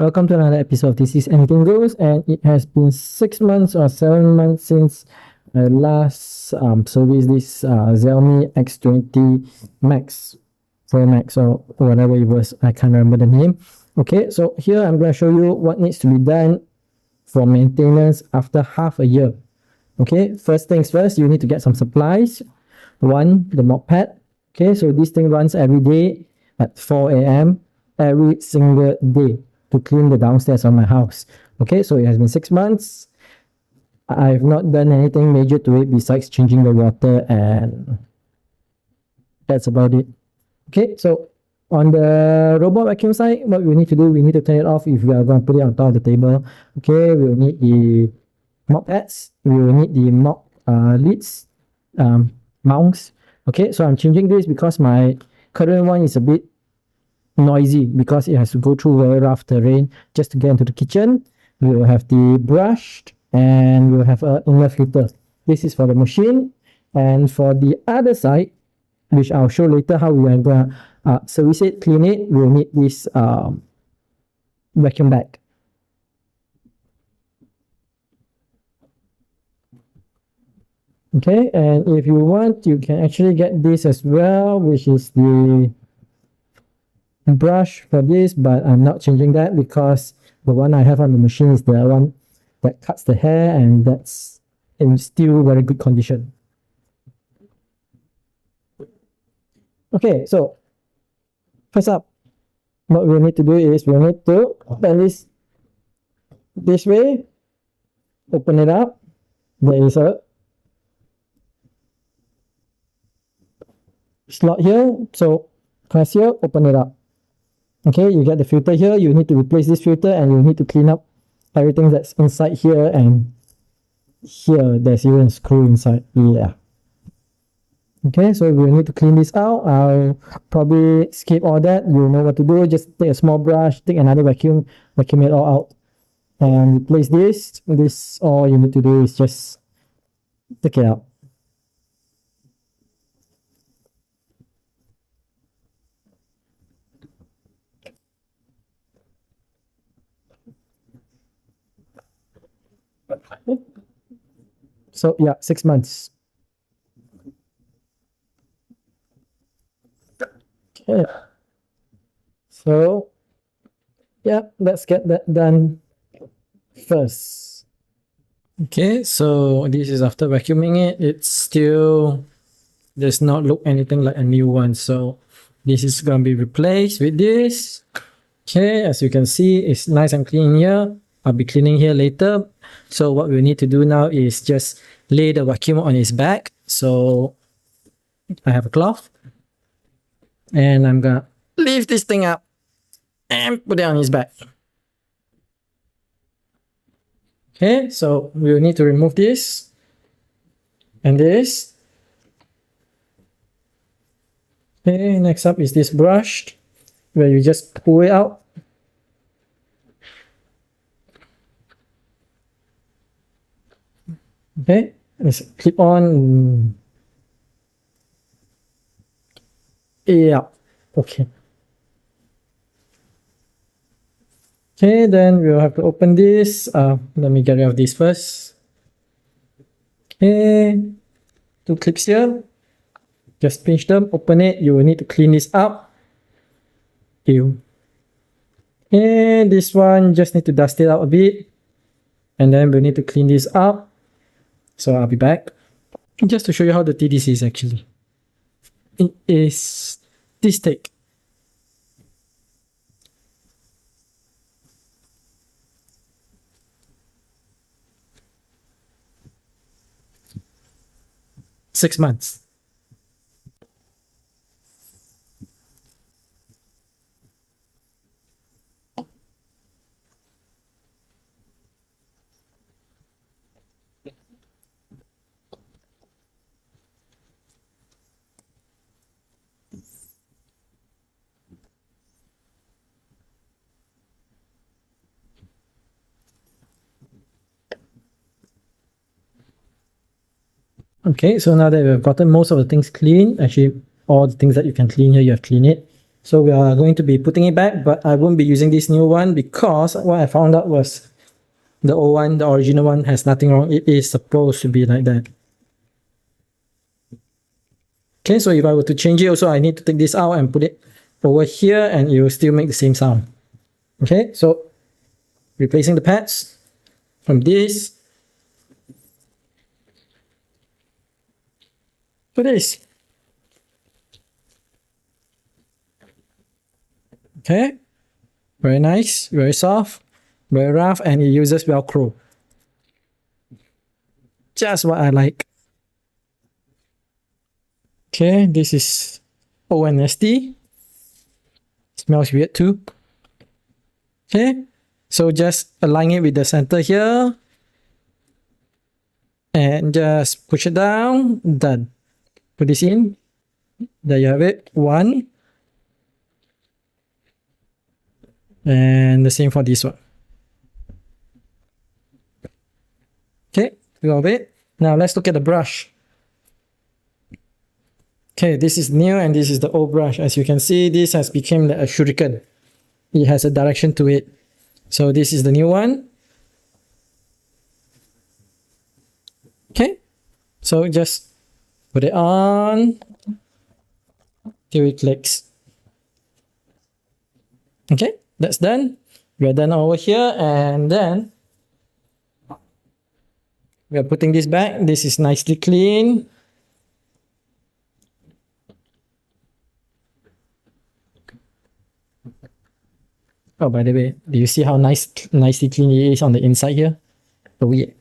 Welcome to another episode of This Is Anything Goes, and it has been 6 months or 7 months since I last serviced this Xiaomi X20 Max, Pro Max, or whatever it was. I can't remember the name. Okay, so here I'm going to show you what needs to be done for maintenance after half a year. Okay, first things first, you need to get some supplies. One, the mop pad. Okay, so this thing runs every day at 4 a.m. every single day to clean the downstairs of my house. Okay, so it has been 6 months. I've not done anything major to it besides changing the water, and that's about it. Okay, so on the robot vacuum side, what we need to do, we need to turn it off if we are going to put it on top of the table. Okay, we'll need the mop pads, we will need the mop lids, mounts. Okay, so I'm changing this because my current one is a bit noisy because it has to go through very rough terrain just to get into the kitchen. We will have the brush and we'll have an inner filter. This is for the machine, and for the other side, which I'll show later how we are going to service it, clean it, we'll need this vacuum bag. Okay, and if you want, you can actually get this as well, which is the brush for this, but I'm not changing that because the one I have on the machine is the one that cuts the hair, and that's in still very good condition. Okay, so first up, what we need to do is we need to bend this way, open it up. There is a slot here, so press here, open it up. Okay, you get the filter here. You need to replace this filter, and you need to clean up everything that's inside here, and here there's even a screw inside. Yeah. Okay, so we need to clean this out. I'll probably skip all that. You know what to do. Just take a small brush, take another vacuum it all out, and replace this. All you need to do is just take it out. So yeah, 6 months. Okay. So yeah, let's get that done first. Okay, so this is after vacuuming it. It still does not look anything like a new one. So this is gonna be replaced with this. Okay, as you can see, it's nice and clean here. I'll be cleaning here later. So what we need to do now is just lay the vacuum on its back. So I have a cloth, and I'm gonna lift this thing up and put it on his back. Okay, so we will need to remove this and this. Okay, next up is this brush where you just pull it out. Okay, let's clip on. Yeah, okay. Okay, then we'll have to open this. Let me get rid of this first. Okay, 2 clips here. Just pinch them, open it. You will need to clean this up. Ew. Okay, this one just need to dust it out a bit, and then we need to clean this up. So I'll be back just to show you how the TDC is actually. It is this thick. Six months. Okay, so now that we've gotten most of the things clean, actually all the things that you can clean here, you have cleaned it. So we are going to be putting it back, but I won't be using this new one because what I found out was the old one, the original one, has nothing wrong. It is supposed to be like that. Okay, so if I were to change it also, I need to take this out and put it over here and it will still make the same sound. Okay, so replacing the pads from this to this. Okay, very nice, very soft, very rough, and it uses Velcro. Just what I like. Okay, this is ONST. Smells weird too. Okay, so just align it with the center here. And just push it down. Done. Put this in. There you have it. One. And the same for this one. Okay, got it. Now let's look at the brush. Okay, this is new and this is the old brush. As you can see, this has become like a shuriken. It has a direction to it. So this is the new one. Okay, so just put it on till it clicks. Okay, that's done. We're done over here, and then we are putting this back. This is nicely clean. Oh, by the way, do you see how nicely clean it is on the inside here? Oh yeah.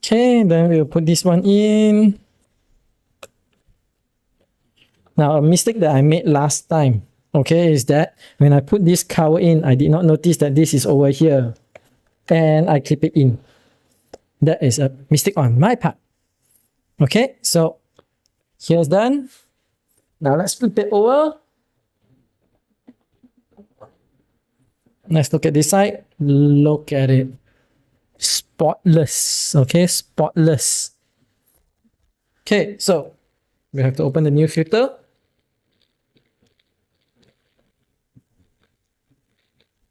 Okay, then we'll put this one in. Now, a mistake that I made last time, okay, is that when I put this cover in, I did not notice that this is over here. And I clip it in. That is a mistake on my part. Okay, so here's done. Now let's flip it over. Let's look at this side. Look at it. Spotless. Okay, spotless. Okay, so we have to open the new filter.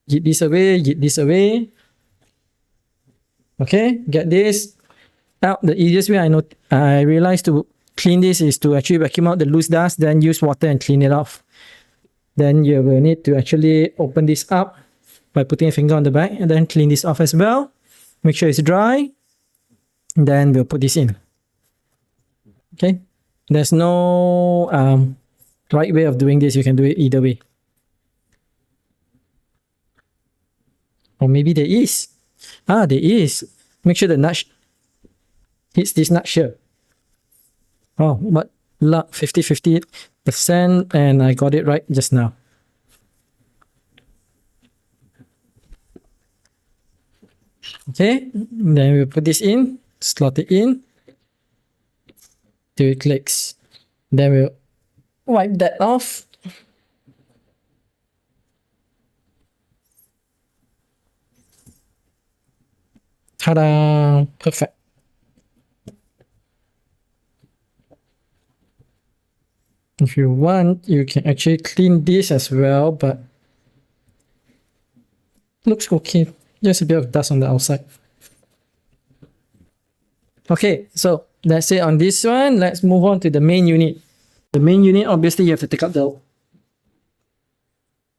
Get this away, get this away. Okay, get this out. The easiest way I realized to clean this is to actually vacuum out the loose dust, then use water and clean it off. Then you will need to actually open this up by putting a finger on the back and then clean this off as well. Make sure it's dry. Then we'll put this in. Okay, there's no right way of doing this. You can do it either way. Or maybe there is. Ah, there is. Make sure the nut hits this nut here. Oh, but luck, 50-50%, and I got it right just now. Okay, then we'll put this in, slot it in till it clicks. Then we'll wipe that off. Ta-da! Perfect. If you want, you can actually clean this as well, but looks okay. Just a bit of dust on the outside. Okay, so that's it on this one. Let's move on to the main unit. The main unit, obviously, you have to take out the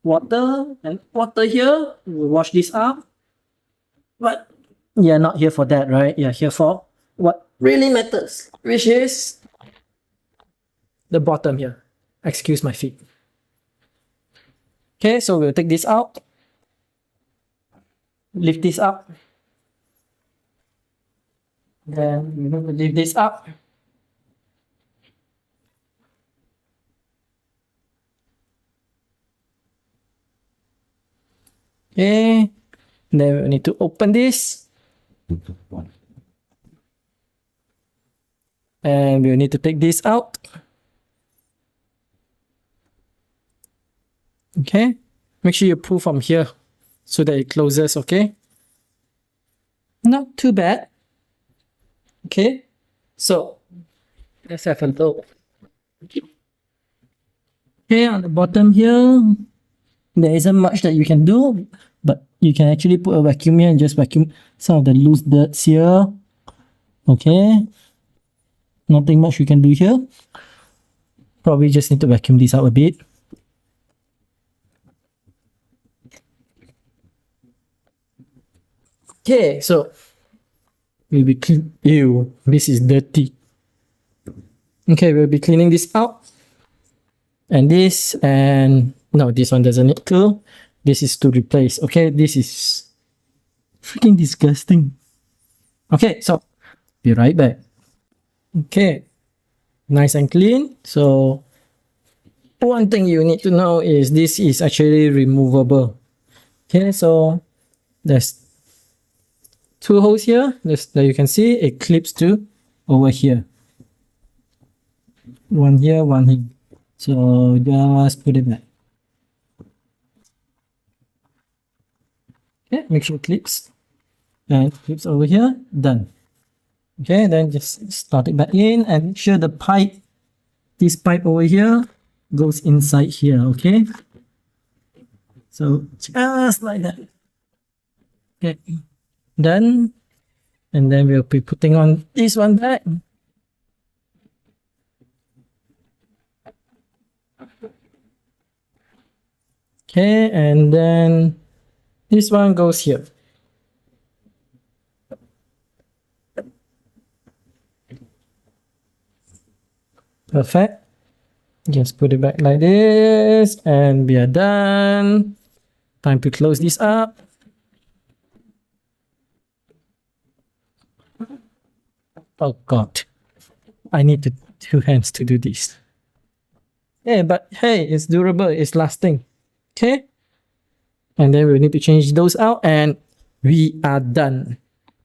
water and water here. We'll wash this up. But you're not here for that, right? You're here for what really matters, which is the bottom here. Excuse my feet. Okay, so we'll take this out. Lift this up. Then we're going to lift this up. Okay, then we need to open this. And we'll need to take this out. Okay, make sure you pull from here so that it closes, okay? Not too bad. Okay, so Let's have a look. Okay, on the bottom here, there isn't much that you can do, but you can actually put a vacuum here and just vacuum some of the loose dirts here. Okay, nothing much you can do here. Probably just need to vacuum this out a bit. Okay, so we'll be clean. Ew, this is dirty. Okay, we'll be cleaning this out. And this, and no, this one doesn't need to. This is to replace. Okay, this is freaking disgusting. Okay, so be right back. Okay, nice and clean. So one thing you need to know is this is actually removable. Okay, so there's two holes here that you can see. It clips to over here. One here, one here. So just put it back. Okay, make sure it clips. And clips over here, done. Okay, then just start it back in and make sure the pipe, this pipe over here, goes inside here, okay? So just like that. Okay, done. And then we'll be putting on this one back. Okay, and then this one goes here. Perfect. Just put it back like this and we are done. Time to close this up. Oh God, I need two hands to do this. Yeah, but hey, it's durable, it's lasting. Okay, and then we need to change those out and we are done.